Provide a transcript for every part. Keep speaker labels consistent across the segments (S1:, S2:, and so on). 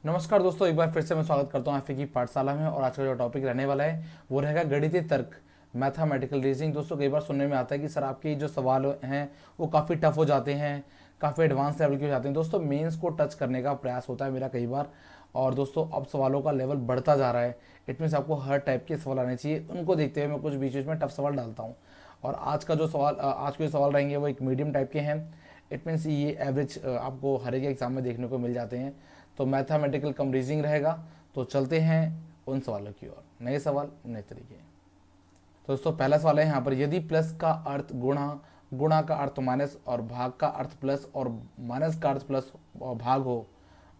S1: नमस्कार दोस्तों, एक बार फिर से मैं स्वागत करता हूँ आपकी पाठशाला में। और आज का जो टॉपिक रहने वाला है वो रहेगा गणितीय तर्क, मैथमेटिकल रीजनिंग। दोस्तों कई बार सुनने में आता है कि सर आपके जो सवाल हैं वो काफ़ी टफ हो जाते हैं, काफ़ी एडवांस लेवल के हो जाते हैं। दोस्तों मेंस को टच करने का प्रयास होता है मेरा कई बार। और दोस्तों अब सवालों का लेवल बढ़ता जा रहा है। इट मीन्स आपको हर टाइप के सवाल आने चाहिए। उनको देखते हुए मैं कुछ बीच बीच में टफ सवाल डालता हूँ। और आज के जो सवाल रहेंगे वो एक मीडियम टाइप के हैं। इट मीन्स ये एवरेज आपको हर एक एग्जाम में देखने को मिल जाते हैं। तो मैथमेटिकल कम रीजनिंग रहेगा। तो चलते हैं उन सवालों की ओर। नए सवाल नए तरीके। तो दोस्तों पहला सवाल है यहाँ पर, यदि प्लस का अर्थ गुणा, गुणा का अर्थ माइनस और भाग का अर्थ प्लस और माइनस का अर्थ प्लस और भाग हो,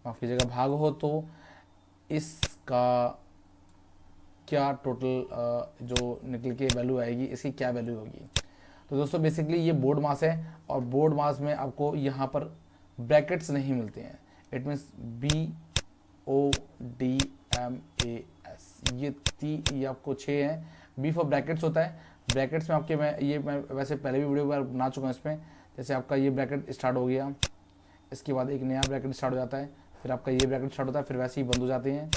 S1: माफ कीजिएगा भाग हो, तो इसका क्या टोटल जो निकल के वैल्यू आएगी, इसकी क्या वैल्यू होगी। तो दोस्तों बेसिकली ये बोर्ड मास है और बोर्ड मास में आपको यहाँ पर ब्रैकेट्स नहीं मिलते हैं। इट मीन्स BODMAS, ये आपको 6 हैं। बी फॉर ब्रैकेट्स होता है। ब्रैकेट्स में आपके मैं वैसे पहले भी वीडियो में बना चुका हूँ इसमें। जैसे आपका ये ब्रैकेट स्टार्ट हो गया, इसके बाद एक नया ब्रैकेट स्टार्ट हो जाता है, फिर आपका ये ब्रैकेट स्टार्ट होता है, फिर वैसे ही बंद हो जाते हैं।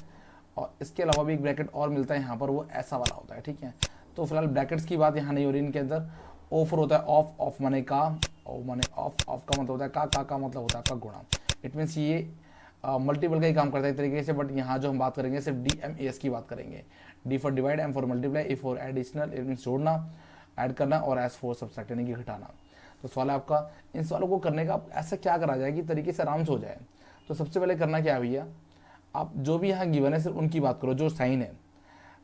S1: और इसके अलावा भी एक ब्रैकेट और मिलता है यहाँ पर, वो ऐसा वाला होता है। ठीक है, तो फिलहाल ब्रैकेट्स की बात यहाँ नहीं हो रही इनके अंदर। ऑफर होता है ऑफ, ऑफ माने का, ऑफ माने ऑफ, ऑफ का मतलब होता है का मतलब होता है आपका गुणा। इट मीन्स ये मल्टीपल का ही काम करता है एक तरीके से। बट यहाँ जो हम बात करेंगे सिर्फ DMAS की बात करेंगे। D for divide, M for multiply, A for additional, it means जोड़ना, ऐड करना, और S फॉर सब्सट्रैक्ट यानी कि घटाना। तो सवाल है आपका, इन सवालों को करने का ऐसा क्या करा जाए कि तरीके से आराम से हो जाए। तो सबसे पहले करना क्या है भैया, आप जो भी यहाँ गिवन है सिर्फ उनकी बात करो जो साइन है।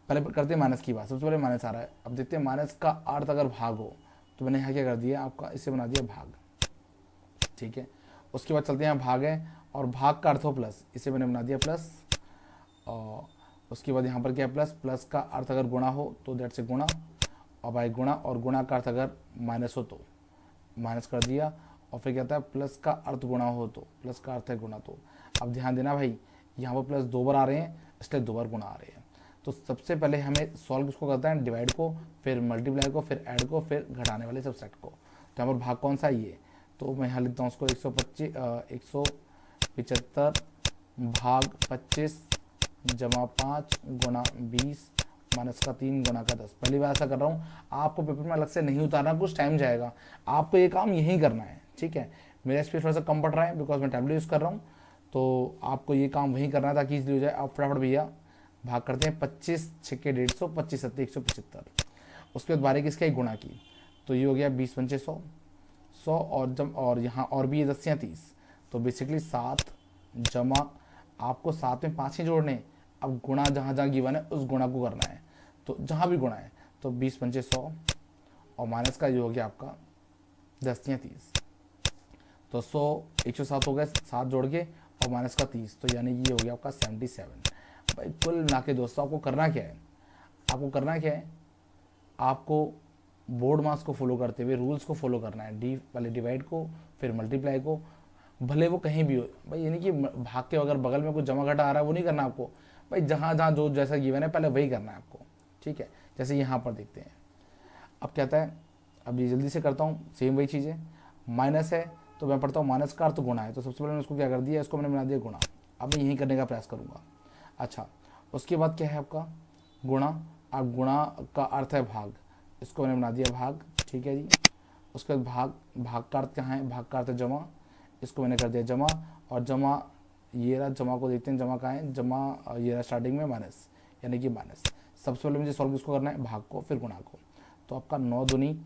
S1: पहले करते हैं माइनस की बात। सबसे पहले माइनस आ रहा है, अब देखते हैं माइनस का अर्थ अगर भाग हो, तो मैंने यहाँ क्या कर दिया आपका, इसे बना दिया भाग। ठीक है, उसके बाद चलते हैं, यहाँ भाग है और भाग का अर्थ हो प्लस, इसे मैंने बना दिया प्लस। और उसके बाद यहाँ पर क्या है, प्लस, प्लस का अर्थ अगर गुणा हो तो दैट से गुणा, और बाई गुणा, और गुणा का अर्थ अगर माइनस हो तो माइनस कर दिया। और फिर क्या होता है, प्लस का अर्थ गुणा हो तो, प्लस का अर्थ है गुणा। तो अब ध्यान देना भाई, यहाँ पर प्लस 2 बार आ रहे हैं, इसलिए 2 बार गुणा आ रहे हैं। तो सबसे पहले हमें सॉल्व किसको करता है, डिवाइड को, फिर मल्टीप्लाई को, फिर ऐड को, फिर घटाने वाले सब्सट्रैक्ट को। तो यहाँ पर भाग कौन सा है, ये। तो मैं यहाँ लिखता हूँ उसको 175 भाग 25 जमा 5 गुणा 20 माइनस का 3 गुणा का 10। पहली बार ऐसा कर रहा हूँ, आपको पेपर में अलग से नहीं उतारना, कुछ टाइम जाएगा, आपको ये काम यही करना है। ठीक है, मेरा स्पीड थोड़ा सा कम पड़ रहा है बिकॉज मैं टैबलेट यूज़ कर रहा हूँ, तो आपको ये काम वहीं करना है ताकि इजली हो जाए। आप फटाफट भैया भाग करते हैं, 25 छक्के 150, 25 सत्ते 175। उसके बाद 12 किसका गुणा की, तो ये हो गया 20 पंचे 100, 100 और जब, और यहाँ और भी ये 10 या 30, तो बेसिकली 7 जमा, आपको 7 में 5 ही जोड़ने। अब गुणा जहाँ जहाँ गिवन है उस गुणा को करना है, तो जहाँ भी गुणा है, तो 20 पंचे 100 और माइनस का ये हो गया आपका 10 या 30। तो 100 107 हो गए 7 जोड़ के, और माइनस का 30, तो यानी ये हो गया आपका 77। भाई कुल मिला के दोस्तों आपको करना क्या है, आपको करना क्या है, आपको बोर्ड मास को फॉलो करते हुए रूल्स को फॉलो करना है। डी पहले डिवाइड को, फिर मल्टीप्लाई को, भले वो कहीं भी हो भाई। यानी कि भाग के अगर बगल में कुछ जमा घटा आ रहा है वो नहीं करना आपको भाई, जहाँ जहाँ जो जैसा गिवन है पहले वही करना है आपको। ठीक है, जैसे यहाँ पर देखते हैं। अब क्या आता है, अब ये जल्दी से करता हूँ, सेम वही चीज़ है। माइनस है तो मैं पढ़ता हूँ माइनस का अर्थ गुणा है, तो सबसे पहले मैंने उसको क्या कर दिया, इसको मैंने बना दिया गुणा। अब मैं यही करने का प्रयास करूँगा। अच्छा, उसके बाद क्या है आपका गुणा। अब गुणा का अर्थ है भाग, इसको मैंने बना दिया भाग। ठीक है जी, उसके बाद भाग का अर्थ कहाँ है, भाग का अर्थ है जमा, इसको मैंने कर दिया जमा। और जमा, ये रहा, जमा को देखते हैं, जमा कहाँ है, जमा ये रहा स्टार्टिंग में माइनस, यानी कि माइनस। सबसे पहले मुझे सॉल्व किसको करना है, भाग को, फिर गुणा को। तो आपका 9 दूनी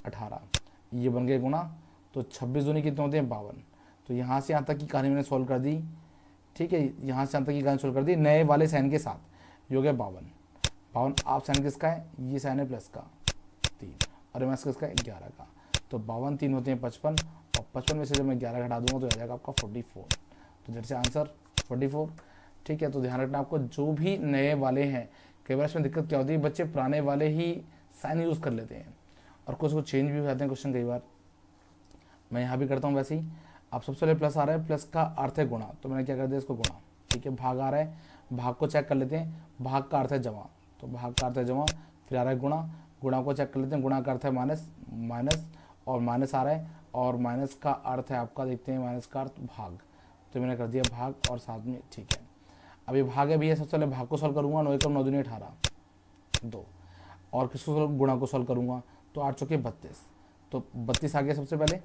S1: 18, ये बन गए गुणा। तो 26 दूनी कितने होते हैं, 52। तो यहाँ से यहाँ तक की कहानी मैंने सॉल्व कर दी। ठीक है, यहाँ से यहाँ तक की कहानी सॉल्व कर दी नए वाले साइन के साथ, ये हो गया 52। 52 आप साइन किसका है, ये साइन है प्लस का 3, और माइनस किसका है 11 का। तो 52 3 होते हैं 55, और 55 में से जब मैं 11 घटा दूंगा तो आ जाएगा आपका 44। तो जैसे आंसर 44। ठीक है, तो ध्यान रखना आपको, जो भी नए वाले हैं, कई बार इसमें दिक्कत क्या होती है, बच्चे पुराने वाले ही साइन यूज़ कर लेते हैं और कुछ चेंज भी हो जाते हैं क्वेश्चन कई बार। मैं यहाँ भी करता हूँ वैसे ही। अब सबसे पहले प्लस आ रहा है, प्लस का अर्थ है गुणा, तो मैंने क्या कर दिया इसको गुणा। ठीक है, भाग आ रहा है, भाग को चेक कर लेते हैं, भाग का अर्थ है जमा, तो भाग का अर्थ है जमा। फिर आ रहा है गुणा, गुणा को चेक कर लेते हैं, गुणा का अर्थ है माइनस, माइनस और माइनस आ रहा है, और माइनस का अर्थ है आपका, देखते हैं माइनस का अर्थ भाग। तो मैंने कर दिया भाग और साथ में ठीक है। अब ये भाग है भैया, सबसे पहले भाग को सॉल्व करूँगा, 9 एकम 9 दूनी 18 2, और किसको गुणा को सॉल्व करूँगा तो 8 चौके 32, तो 32 आ गया। सबसे पहले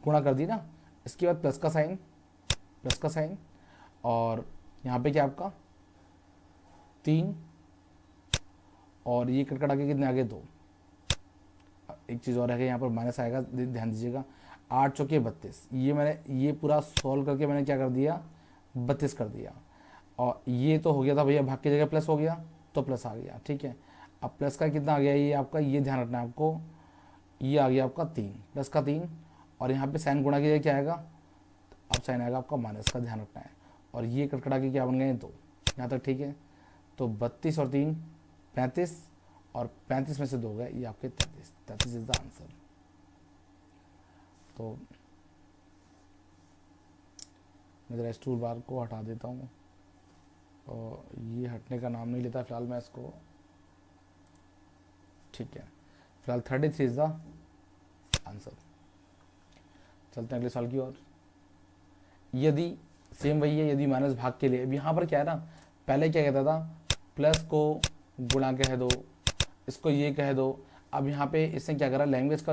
S1: गुणा कर दी ना, इसके बाद प्लस का साइन और यहाँ पे क्या आपका 3 और ये कटकटा के कितने आगे 2। एक चीज़ और है कि यहाँ पर माइनस आएगा, ध्यान दीजिएगा। 8 चौके 32, ये मैंने ये पूरा सॉल्व करके मैंने क्या कर दिया 32 कर दिया। और ये तो हो गया था भैया, भाग की जगह प्लस हो गया तो प्लस आ गया, ठीक है। अब प्लस का कितना आ गया ये आपका, ये ध्यान रखना है आपको, ये आ गया आपका 3 प्लस का 3, और यहाँ पे साइन गुणा की जगह क्या आएगा, अब साइन आएगा आपका माइनस का, ध्यान रखना है। और ये कटकटा के क्या बन गए 2, यहाँ तक ठीक है। तो 32 और 3 35, और 35 में से 2 गए, ये आपके 33 इज द आंसर। तो मैं जरा टूल बार को हटा देता हूँ, और ये हटने का नाम नहीं लेता फिलहाल मैं इसको, ठीक है। फिलहाल 33 इज द आंसर। चलते हैं अगले सवाल की ओर। यदि सेम वही है, यदि माइनस भाग के लिए, अब यहाँ पर क्या है ना, पहले क्या कहता था प्लस को गुणा कह दो, इसको ये कह दो। अब यहाँ पे इसने क्या करा, लैंग्वेज का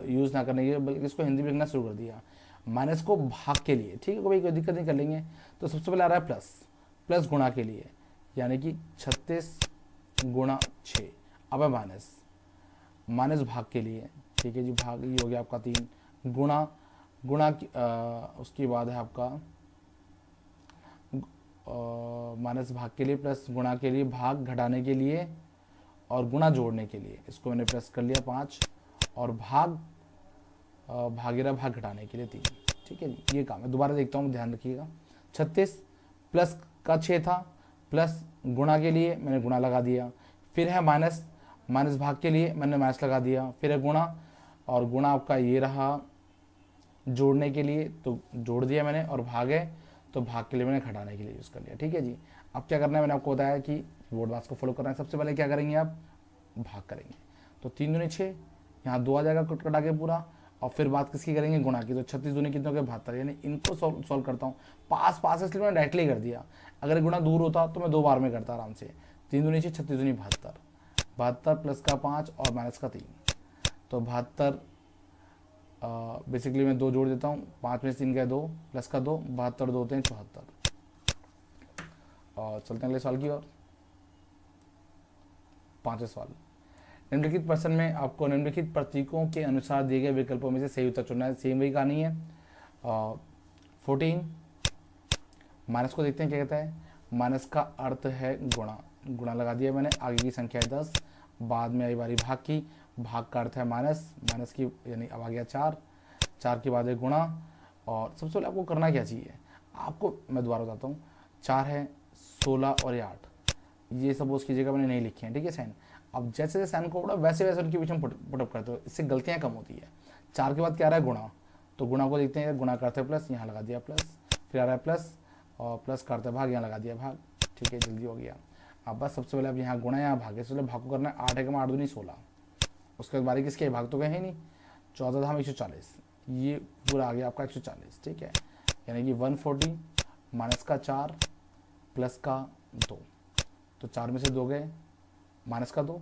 S1: यूज़ ना करने के बल्कि इसको हिंदी में लिखना शुरू कर दिया, माइनस को भाग के लिए, ठीक है। कोई दिक्कत नहीं, कर लेंगे। तो सबसे पहले आ रहा है प्लस गुणा के लिए, यानी कि 36 गुणा 6। अब है माइनस भाग के लिए, ठीक है जी। भाग ये हो गया आपका 3 गुणा उसके बाद है आपका माइनस भाग के लिए, प्लस गुणा के लिए, भाग घटाने के लिए और गुणा जोड़ने के लिए। इसको मैंने प्लस कर लिया 5, और भागेरा भाग घटाने के लिए 3, ठीक है जी। ये काम है, दोबारा देखता हूँ, ध्यान रखिएगा। 36 प्लस का 6 था, प्लस गुणा के लिए मैंने गुणा लगा दिया, फिर है माइनस भाग के लिए मैंने माइनस लगा दिया, फिर है गुणा, और गुणा आपका ये रहा जोड़ने के लिए तो जोड़ दिया मैंने, और भाग है तो भाग के लिए मैंने घटाने के लिए यूज़ कर लिया, ठीक है जी। अब क्या करना है, मैंने आपको बताया कि बोर्ड मास को फॉलो करना है। सबसे पहले क्या करेंगे आप, भाग करेंगे, तो 3 दूनी 6, यहाँ 2 आ जाएगा कटा के पूरा, और फिर बात किसकी करेंगे, गुणा की। तो 36 दूनी कितने हो गए 72, यानी इनको सॉल्व करता हूँ। पास इसलिए मैंने डायरेक्टली कर दिया, अगर गुणा दूर होता तो मैं 2 बार में करता आराम से। 3 दूनी 6, 36 दूनी 72 प्लस का 5 और माइनस का 3, तो 72 बेसिकली मैं 2 जोड़ देता हूँ, 5 में से 3 गए 2 प्लस का 2, 72 2 होते हैं 74। और चलते हैं अगले सवाल की ओर। 5वां सवाल, निम्नलिखित प्रश्न में आपको निम्नलिखित प्रतीकों के अनुसार दिए गए विकल्पों में से सही उत्तर चुनना है। सेम वही कहानी है। 14 माइनस को देखते हैं क्या कहता है। माइनस का अर्थ है गुणा लगा दिया मैंने, आगे की संख्या है 10, बाद में आई बारी भाग की, भाग का अर्थ है माइनस की, यानी अब आ गया 4 के बाद है गुणा। और सबसे पहले आपको करना क्या चाहिए, आपको मैं दोबारा बताता हूँ। 4 है, 16 और ये 8, ये सपोज कीजिएगा मैंने नहीं लिखे हैं, ठीक है साइन। अब जैसे जैसे साइन को पढ़ा वैसे उनके बीच में पुटअप करते हो, इससे गलतियाँ कम होती है। 4 के बाद क्या आ रहा है गुणा, तो गुणा को देखते हैं, गुणा करते हैं प्लस, यहाँ लगा दिया प्लस, फिर आ रहा है प्लस, और प्लस करते भाग, यहाँ लगा दिया भाग, ठीक है जल्दी हो गया। अब बस सबसे पहले अब यहाँ गुणा यहाँ भाग, इसलिए भाग को करना है। 8 है 8 दूनी 16, उसके बाद बारी किसके, भाग तो गए ही नहीं। 14 धाम 140, ये पूरा आ गया आपका 140, ठीक है। यानी कि 140 माइनस का 4 प्लस का 2, तो 4 में से 2 गए, माइनस का 2,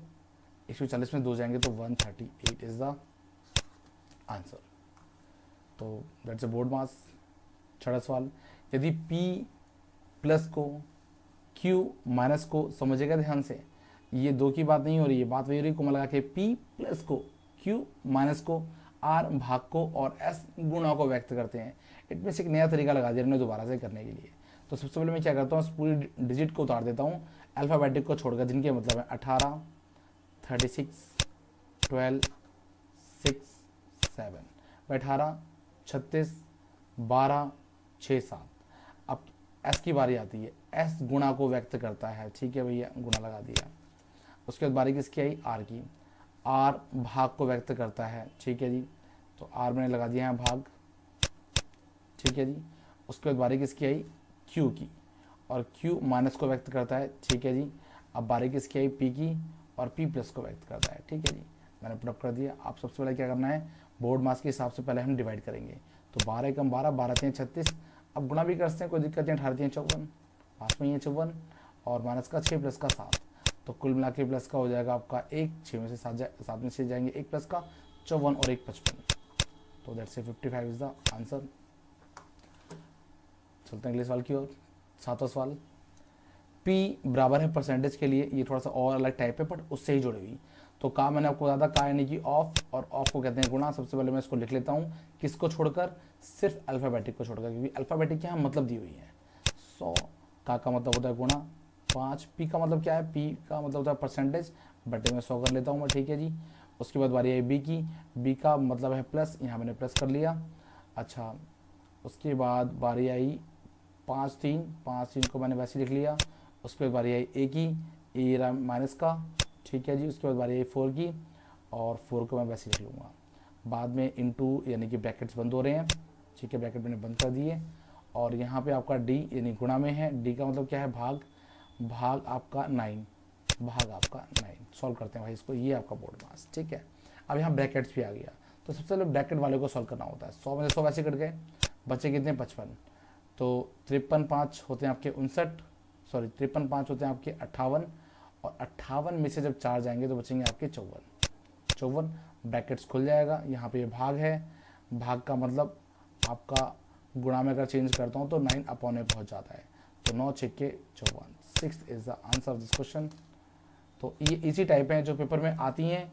S1: 140 में 2 जाएंगे तो 138 इज द आंसर। तो दैट्स अ बोर्ड मास। 6वां सवाल, यदि P प्लस को Q माइनस को, समझेगा ध्यान से, ये 2 की बात नहीं हो रही है, बात वही हो रही है, कोमा लगा के P प्लस को Q माइनस को R भाग को और S गुणा को व्यक्त करते हैं। इनमें से एक नया तरीका लगा दिया हमने दोबारा से करने के लिए। तो सबसे पहले मैं क्या करता हूँ, पूरी डिजिट को उतार देता हूँ, अल्फ़ाबेटिक को छोड़कर, जिनके मतलब है 18, 36, 12, 6, 7, 18, 36, 12, 6, 7। अब S की बारी आती है, S गुणा को व्यक्त करता है, ठीक है भैया, गुणा लगा दिया। उसके बाद बारी किसकी आई, R की, R भाग को व्यक्त करता है, ठीक है जी, तो R मैंने लगा दिया है भाग, ठीक है जी। उसके बाद बारी किसकी आई, Q की, और Q माइनस को व्यक्त करता है, ठीक है जी। अब बारी किसकी आई, P की, और P प्लस को व्यक्त करता है, ठीक है जी। मैंने पुट अप कर दिया। आप सबसे पहले क्या करना है, बोर्ड मास के हिसाब से पहले हम डिवाइड करेंगे। तो 12 एकम 12, 12 3 36, अब गुणा भी कर सकते हैं, कोई दिक्कत नहीं, 18 54, पास में ही है 54, और माइनस का 6 प्लस का 7, तो कुल मिला के प्लस का हो जाएगा आपका 1, 6 में से 7 में से जाएंगे 1 प्लस का 54 और 1 55, तो दैट्स 55 इज द आंसर। चलते हैं अगले सवाल की ओर। 7वां सवाल, P बराबर है परसेंटेज के लिए, ये थोड़ा सा और अलग टाइप है बट उससे ही जुड़ी हुई। तो कहा मैंने आपको बताया था, यानी कि ऑफ, और ऑफ को कहते हैं गुणा। सबसे पहले मैं इसको लिख लेता हूँ, किसको छोड़कर, सिर्फ अल्फ़ाबेटिक को छोड़कर, क्योंकि अल्फ़ाबेटिक के यहाँ मतलब दी हुई है। 100 का मतलब होता है गुणा 5, P का मतलब क्या है, P का मतलब होता है परसेंटेज, बटे में 100 कर लेता हूँ मैं, ठीक है जी। उसके बाद बारी आई B की, B का मतलब है प्लस, यहाँ मैंने प्लस कर लिया। अच्छा, उसके बाद बारी आई 5 3 को मैंने वैसे लिख लिया। उसके बाद बारी आई A की, ए रहा माइनस का, ठीक है जी। उसके बाद बारी आई 4 की, और 4 को मैं वैसे लिख लूँगा। बाद में इनटू यानी कि ब्रैकेट्स बंद हो रहे हैं, ठीक है, ब्रैकेट मैंने बंद कर दिए। और यहाँ पे आपका D यानी गुणा में है, D का मतलब क्या है, भाग आपका 9, भाग आपका 9। सॉल्व करते हैं भाई इसको, ये आपका बोर्ड मास, ठीक है। अब यहाँ ब्रैकेट्स भी आ गया, तो सबसे पहले ब्रैकेट वाले को सॉल्व करना होता है। 100 में से 100 वैसे कट गए, बचे कितने 55, तो 53 5 होते हैं आपके 59, सॉरी 53 5 होते हैं आपके 58, और 58 में से जब 4 जाएंगे तो बचेंगे आपके 54। ब्रैकेट्स खुल जाएगा, यहाँ पे ये भाग है, भाग का मतलब आपका गुणा में अगर चेंज करता हूँ तो 9 में पहुँच जाता है, तो 9 6 के 54, 6 is the answer of this question. तो ये इसी टाइप हैं जो पेपर में आती हैं,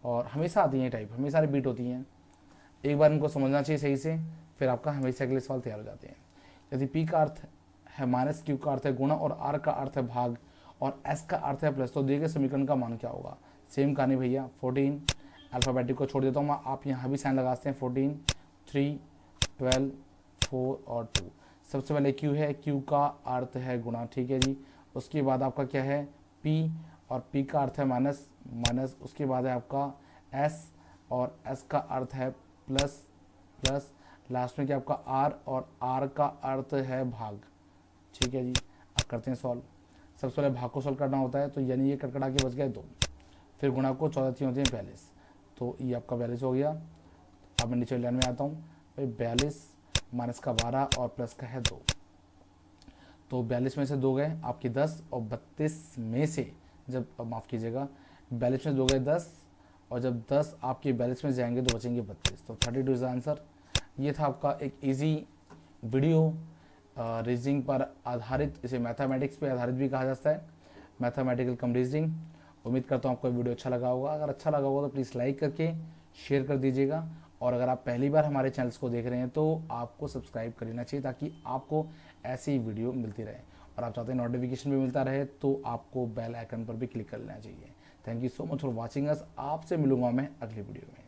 S1: और हमेशा आती हैं टाइप, हमेशा रिपीट होती हैं। एक बार इनको समझना चाहिए सही से, फिर आपका हमेशा अगले सवाल तैयार हो जाते हैं। यदि P का अर्थ है माइनस, Q का अर्थ है गुणा, और R का अर्थ है भाग, और S का अर्थ है प्लस, तो दिए गए समीकरण का मान क्या होगा। सेम कहानी भैया, 14, अल्फ़ाबेटिक को छोड़ देता हूँ मैं, आप यहाँ भी साइन लगा सकते हैं, 14 3 12 4 और 2। सबसे पहले Q है, Q का अर्थ है गुणा, ठीक है जी। उसके बाद आपका क्या है P, और P का अर्थ है माइनस। उसके बाद है आपका S, और S का अर्थ है प्लस, लास्ट में क्या आपका R, और R का अर्थ है भाग, ठीक है जी। अब करते हैं सॉल्व। सबसे पहले भाग को सॉल्व करना होता है, तो यानी ये कटकटा के बच गए 2, फिर गुणा को 14 3 होते हैं 42, तो ये आपका 42 हो गया। अब मैं नीचे लाइन में आता हूँ भाई, 42 माइनस का 12 और प्लस का है 2, तो 42 में से 2 गए आपकी 10, और 32 में से जब, माफ़ कीजिएगा, 42 में 2 गए 10, और जब 10 आपके 42 में जाएंगे तो बचेंगे 32, तो 32 इज आंसर। ये था आपका एक इजी वीडियो रीजनिंग पर आधारित, इसे मैथमेटिक्स पे आधारित भी कहा जाता है, मैथमेटिकल कम रीजनिंग। उम्मीद करता हूँ आपको वीडियो अच्छा लगा होगा। अगर अच्छा लगा होगा तो प्लीज़ लाइक करके शेयर कर दीजिएगा, और अगर आप पहली बार हमारे चैनल्स को देख रहे हैं तो आपको सब्सक्राइब कर लेना चाहिए, ताकि आपको ऐसी वीडियो मिलती रहे, और आप चाहते हैं नोटिफिकेशन भी मिलता रहे तो आपको बेल आइकन पर भी क्लिक कर लेना चाहिए। Thank you so much for watching us. आपसे मिलूंगा मैं अगली वीडियो में।